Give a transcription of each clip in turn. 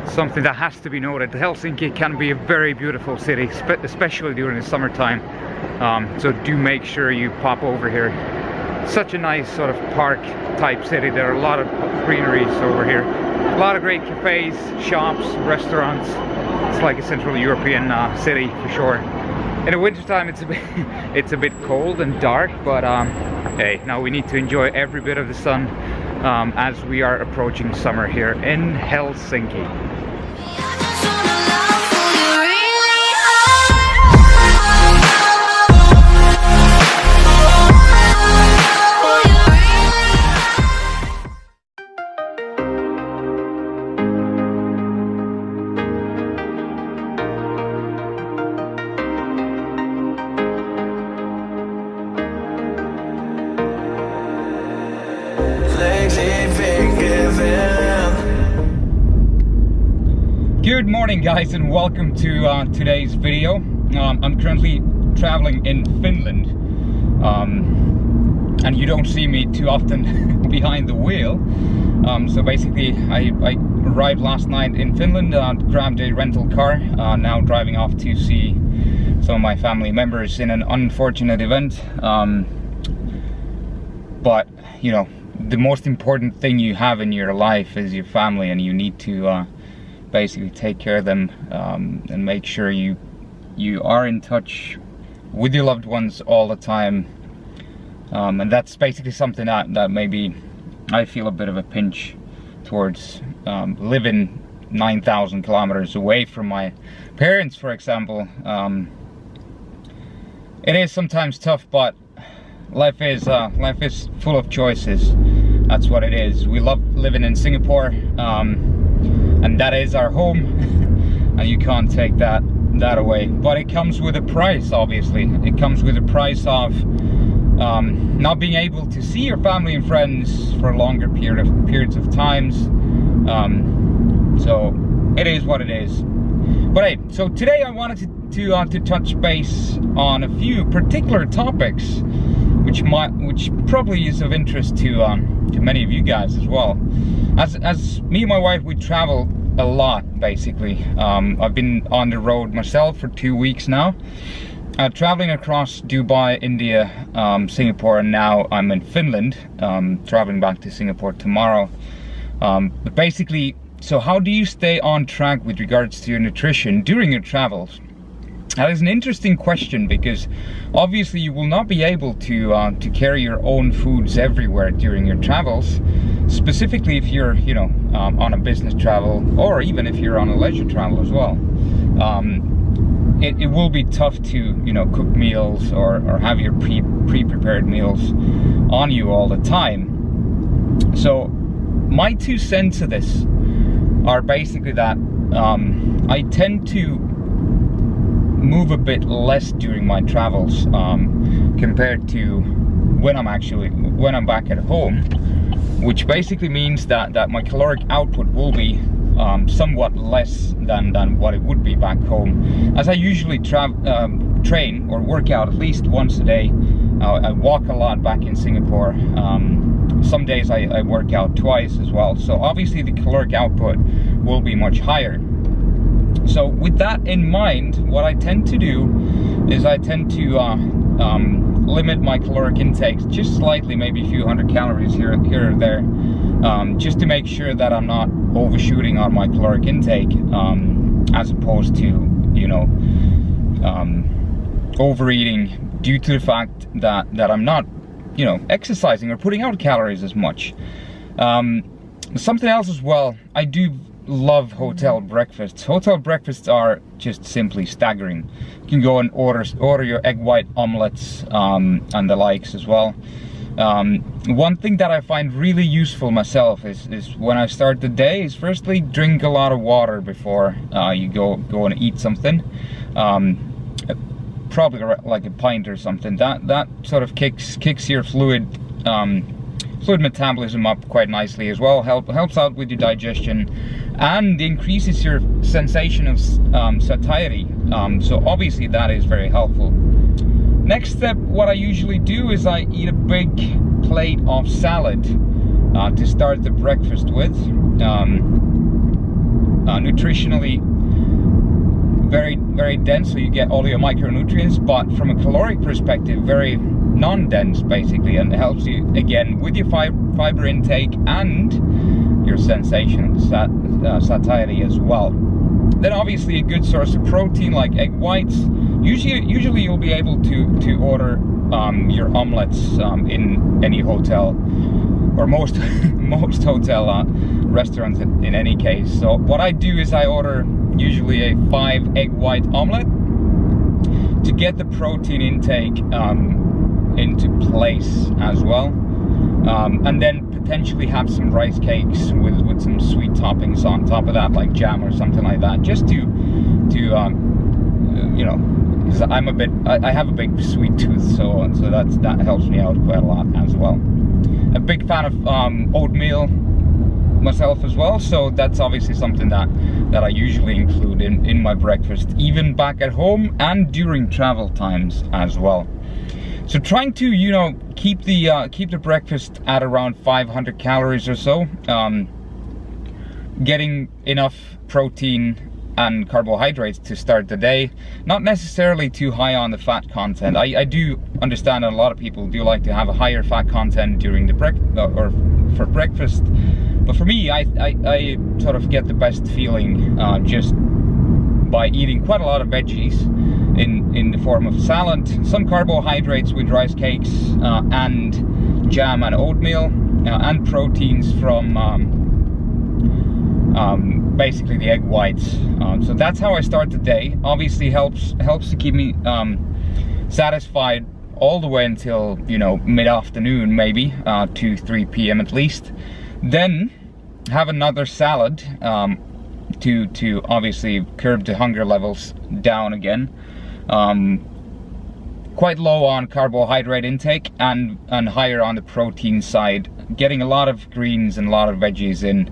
something that has to be noted. Helsinki can be a very beautiful city, especially during the summertime. So do make sure you pop over here. Such a nice sort of park type city. There are a lot of greeneries over here. A lot of great cafes, shops, restaurants. It's like a Central European city for sure. In the wintertime it's a bit cold and dark, but hey, now we need to enjoy every bit of the sun as we are approaching summer here in Helsinki. Good morning guys, and welcome to today's video. I'm currently traveling in Finland, and you don't see me too often behind the wheel. So basically I arrived last night in Finland, grabbed a rental car, now driving off to see some of my family members in an unfortunate event. But you know, the most important thing you have in your life is your family, and you need to basically take care of them, and make sure you are in touch with your loved ones all the time. And that's basically something that maybe I feel a bit of a pinch towards, living 9,000 kilometers away from my parents, for example. It is sometimes tough, but life is full of choices. That's what it is. We love living in Singapore, and that is our home, and you can't take that away. But it comes with a price, obviously. It comes with a price of not being able to see your family and friends for longer periods of times. So it is what it is. But hey, so today I wanted to touch base on a few particular topics, which probably is of interest to many of you guys as well. As me and my wife, we travel a lot basically. I've been on the road myself for 2 weeks now, traveling across Dubai, India, Singapore, and now I'm in Finland, traveling back to Singapore tomorrow. But basically, so how do you stay on track with regards to your nutrition during your travels? That is an interesting question, because obviously you will not be able to carry your own foods everywhere during your travels, specifically if you're, you know, on a business travel, or even if you're on a leisure travel as well. It will be tough to, you know, cook meals or have your pre-prepared meals on you all the time. So my 2 cents of this are basically that I tend to move a bit less during my travels, compared to when I'm back at home, which basically means that my caloric output will be somewhat less than what it would be back home, as I usually train or work out at least once a day. I walk a lot back in Singapore. Some days I work out twice as well, so obviously the caloric output will be much higher. So with that in mind, what I tend to do is I tend to limit my caloric intakes just slightly, maybe a few hundred calories here or there, just to make sure that I'm not overshooting on my caloric intake, as opposed to, you know, overeating due to the fact that I'm not, you know, exercising or putting out calories as much. Something else as well, I do love hotel breakfasts. Hotel breakfasts are just simply staggering. You can go and order your egg white omelets, and the likes as well. One thing that I find really useful myself is when I start the day is firstly drink a lot of water before you go and eat something. Probably like a pint or something. That sort of kicks your fluid metabolism up quite nicely as well. Helps out with your digestion and increases your sensation of satiety. So obviously that is very helpful. Next step, what I usually do is I eat a big plate of salad to start the breakfast with. nutritionally very, very dense, so you get all your micronutrients, but from a caloric perspective, very non-dense basically, and it helps you again with your fiber intake and your sensation satiety as well. Then obviously a good source of protein like egg whites. Usually you'll be able to order your omelets in any hotel, or most most hotel restaurants in any case. So what I do is I order usually a 5 egg white omelet to get the protein intake into place as well, and then potentially have some rice cakes with some sweet toppings on top of that, like jam or something like that, just to you know, because I have a big sweet tooth, so that helps me out quite a lot as well. A big fan of oatmeal myself as well, so that's obviously something that I usually include in my breakfast, even back at home and during travel times as well. So trying to, you know, keep the breakfast at around 500 calories or so, getting enough protein and carbohydrates to start the day, not necessarily too high on the fat content. I do understand that a lot of people do like to have a higher fat content during the for breakfast, but for me, I sort of get the best feeling just by eating quite a lot of veggies in the form of salad, some carbohydrates with rice cakes and jam and oatmeal, and proteins from basically the egg whites. So that's how I start the day. Obviously helps to keep me satisfied all the way until, you know, mid-afternoon, maybe 2-3 p.m. at least. Then have another salad to obviously curb the hunger levels down again. Quite low on carbohydrate intake and higher on the protein side, getting a lot of greens and a lot of veggies in.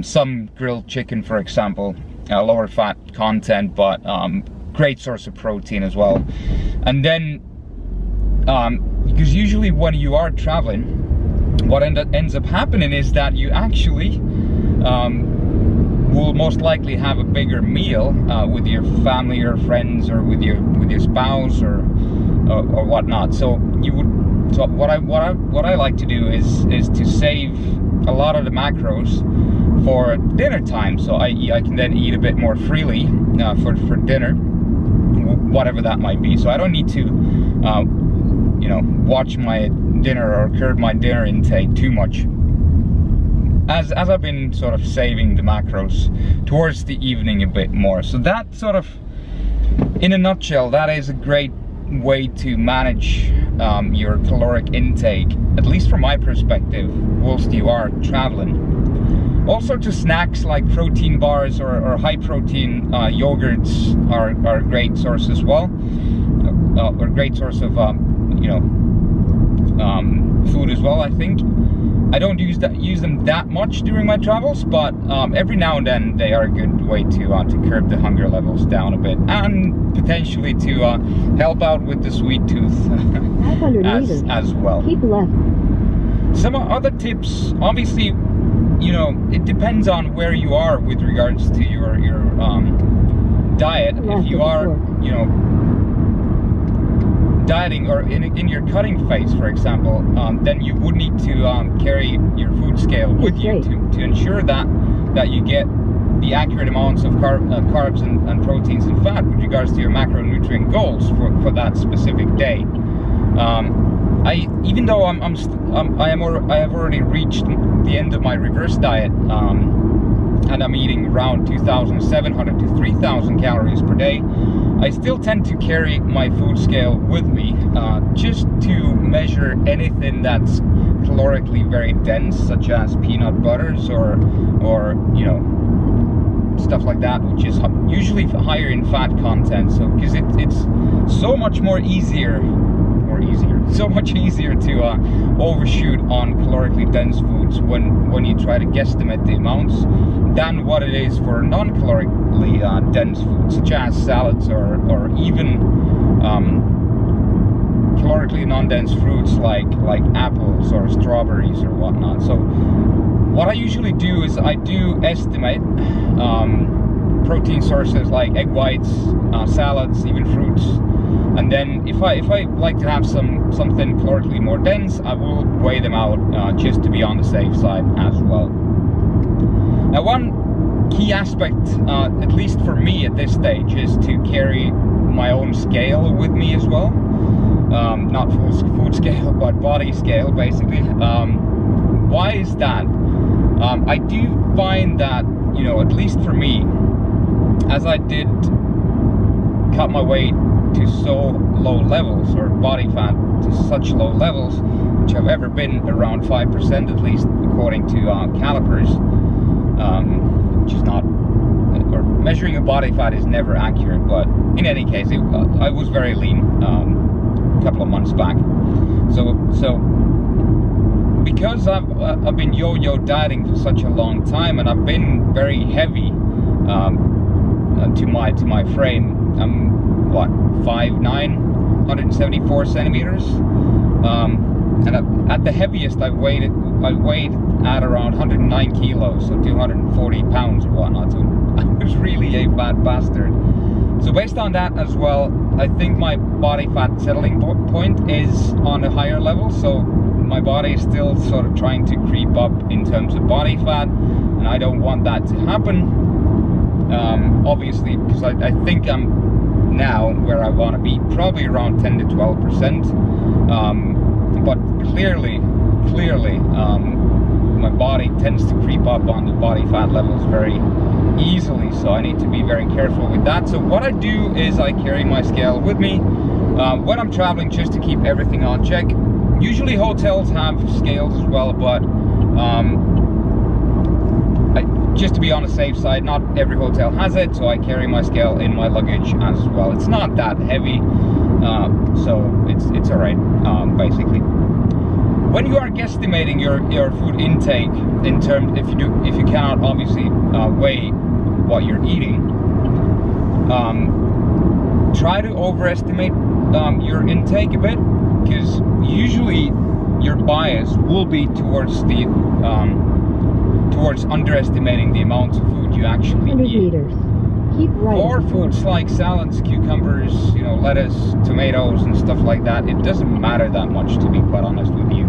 Some grilled chicken, for example, lower fat content, but great source of protein as well. And then because usually when you are traveling, what ends up happening is that you actually will most likely have a bigger meal with your family or friends, or with your spouse or whatnot. So what I like to do is to save a lot of the macros for dinner time, so I can then eat a bit more freely for dinner, whatever that might be. So I don't need to you know, watch my dinner or curb my dinner intake too much, as I've been sort of saving the macros towards the evening a bit more. So that sort of, in a nutshell, that is a great way to manage your caloric intake, at least from my perspective, whilst you are traveling. All sorts of snacks like protein bars or high protein yogurts are a great source as well, or a great source of you know, food as well. I think I don't use them that much during my travels, but every now and then they are a good way to curb the hunger levels down a bit, and potentially to help out with the sweet tooth as well. Keep left. Some other tips, obviously, you know, it depends on where you are with regards to your diet. If you are, you know, dieting or in your cutting phase, for example, then you would need to carry your food scale with you to ensure that you get the accurate amounts of carbs and proteins and fat with regards to your macronutrient goals for that specific day. Even though I have already reached the end of my reverse diet, and I'm eating around 2,700 to 3,000 calories per day, I still tend to carry my food scale with me, just to measure anything that's calorically very dense, such as peanut butters or you know, stuff like that, which is usually higher in fat content. So because it's so much easier to overshoot on calorically dense foods when you try to guesstimate the amounts than what it is for non-calorically dense foods, such as salads or even calorically non-dense fruits like apples or strawberries or whatnot. So what I usually do is I do estimate protein sources like egg whites, salads, even fruits, and then if I like to have something calorically more dense, I will weigh them out just to be on the safe side as well. Now, one key aspect, at least for me at this stage, is to carry my own scale with me as well. Not food scale, but body scale, basically. Why is that? I do find that, you know, at least for me, as I did cut my weight to so low levels, or body fat to such low levels, which have ever been around 5% at least, according to calipers, which is not, or measuring a body fat is never accurate, but in any case, I was very lean a couple of months back. So because I've been yo-yo dieting for such a long time, and I've been very heavy to my frame. I'm what, 5'9", 174 centimeters, and at the heaviest I weighed at around 109 kilos, so 240 pounds or whatnot. So I was really a fat bastard. So based on that as well, I think my body fat settling point is on a higher level. So my body is still sort of trying to creep up in terms of body fat, and I don't want that to happen. Obviously, because I think I'm now where I want to be, probably around 10 to 12%. But clearly, my body tends to creep up on the body fat levels very easily, so I need to be very careful with that. So what I do is I carry my scale with me when I'm traveling, just to keep everything on check. Usually hotels have scales as well, but just to be on the safe side, not every hotel has it, so I carry my scale in my luggage as well. It's not that heavy, so it's all right, basically. When you are guesstimating your food intake, in terms, if you cannot obviously weigh what you're eating, try to overestimate your intake a bit, because usually your bias will be towards underestimating the amount of food you actually eat. Keep right. For foods like salads, cucumbers, you know, lettuce, tomatoes, and stuff like that, it doesn't matter that much, to be quite honest with you,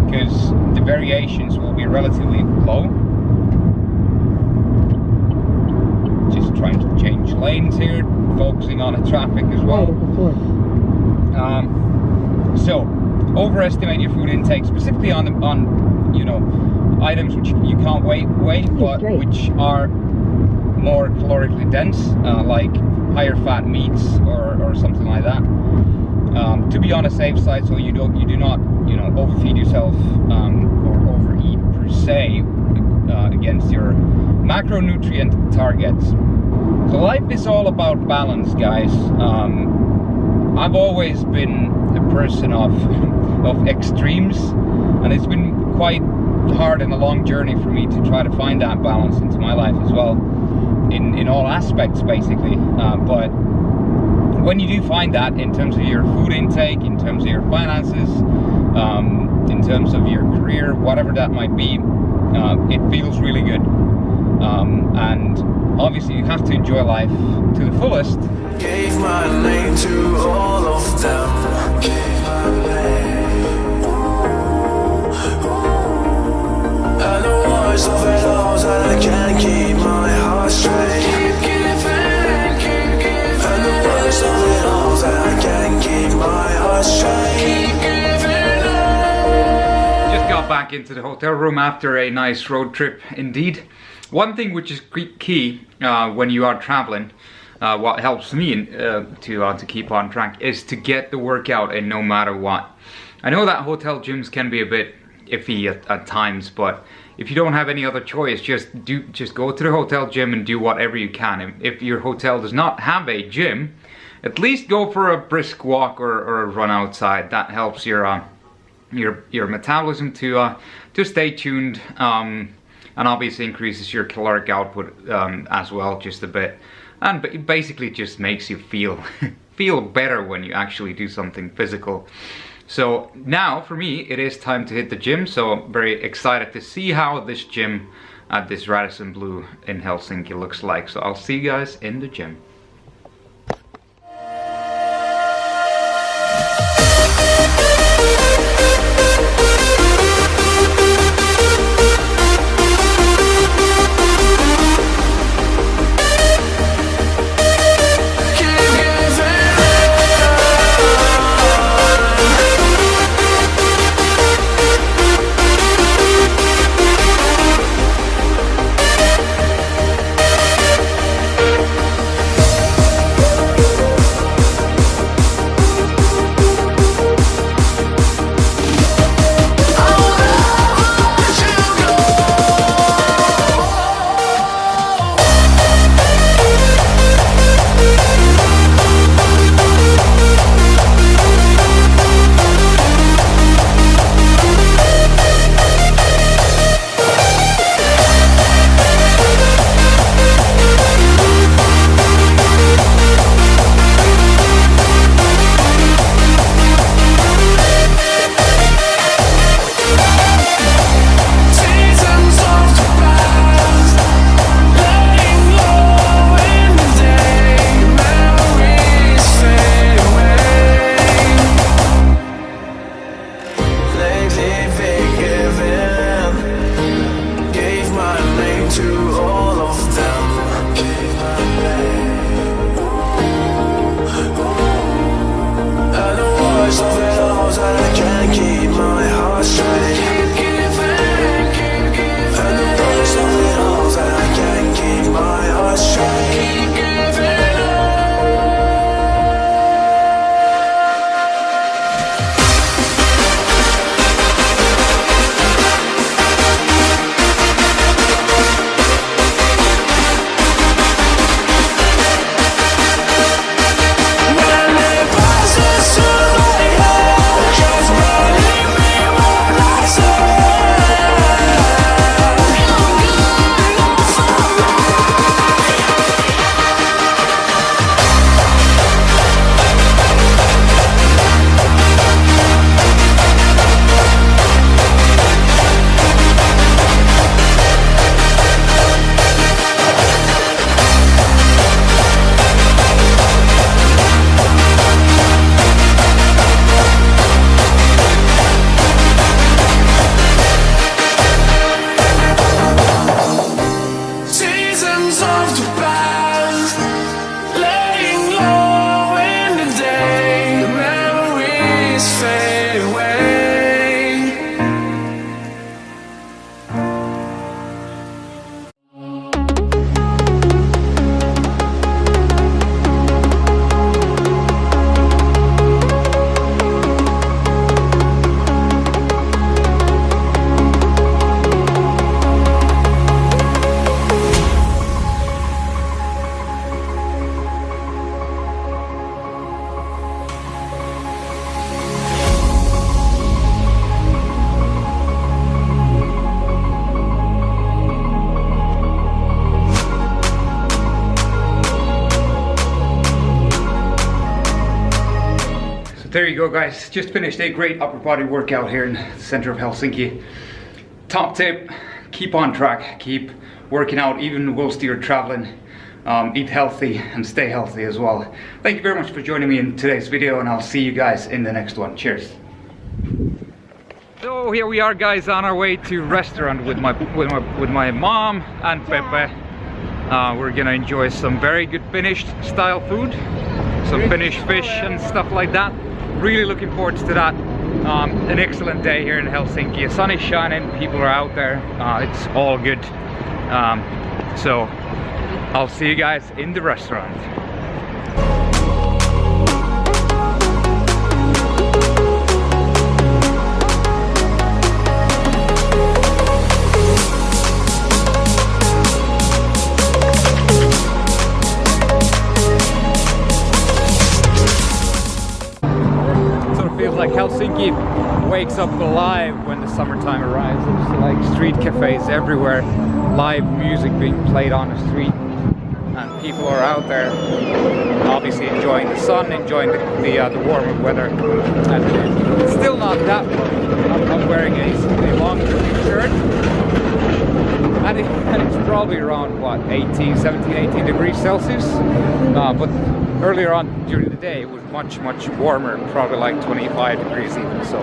because the variations will be relatively low. Just trying to change lanes here, focusing on the traffic as well. So overestimate your food intake, specifically on you know, items which you can't weigh, but which are more calorically dense, like higher fat meats or something like that, to be on a safe side, so you do not, you know, overfeed yourself or overeat per se against your macronutrient targets. So life is all about balance, guys. I've always been a person of extremes, and it's been quite hard and a long journey for me to try to find that balance into my life as well, in all aspects, basically. But when you do find that, in terms of your food intake, in terms of your finances, in terms of your career, whatever that might be, it feels really good. And obviously you have to enjoy life to the fullest. Gave my name to all of them. Gave my name. And the worst of it all is that I can't keep my heart straight. Keep giving. And the worst of it all is that I can't keep my heart straight. Keep giving up. Just got back into the hotel room after a nice road trip indeed. One thing which is key when you are traveling, what helps me to keep on track, is to get the workout in no matter what. I know that hotel gyms can be a bit iffy at times, but if you don't have any other choice, just go to the hotel gym and do whatever you can. If your hotel does not have a gym, at least go for a brisk walk or a run outside. That helps your metabolism to stay tuned, and obviously increases your caloric output as well, just a bit. And it basically just makes you feel better when you actually do something physical. So now for me it is time to hit the gym, so I'm very excited to see how this gym at this Radisson Blu in Helsinki looks like. So I'll see you guys in the gym. There you go, guys. Just finished a great upper body workout here in the center of Helsinki. Top tip, keep on track, keep working out even whilst you're traveling. Eat healthy and stay healthy as well. Thank you very much for joining me in today's video, and I'll see you guys in the next one. Cheers. So here we are, guys, on our way to restaurant with my mom and Pepe. We're gonna enjoy some very good Finnish style food, some Finnish fish and stuff like that. Really looking forward to that. An excellent day here in Helsinki. The sun is shining, people are out there. It's all good. So I'll see you guys in the restaurant. Like Helsinki wakes up alive when the summertime arrives. There's like street cafes everywhere, live music being played on the street. and people are out there obviously enjoying the sun, enjoying the warmer weather, and it's still not that warm. I'm wearing a long shirt, and it's probably around what, 17, 18 degrees Celsius, but earlier on during the day it was much warmer, probably like 25 degrees even. So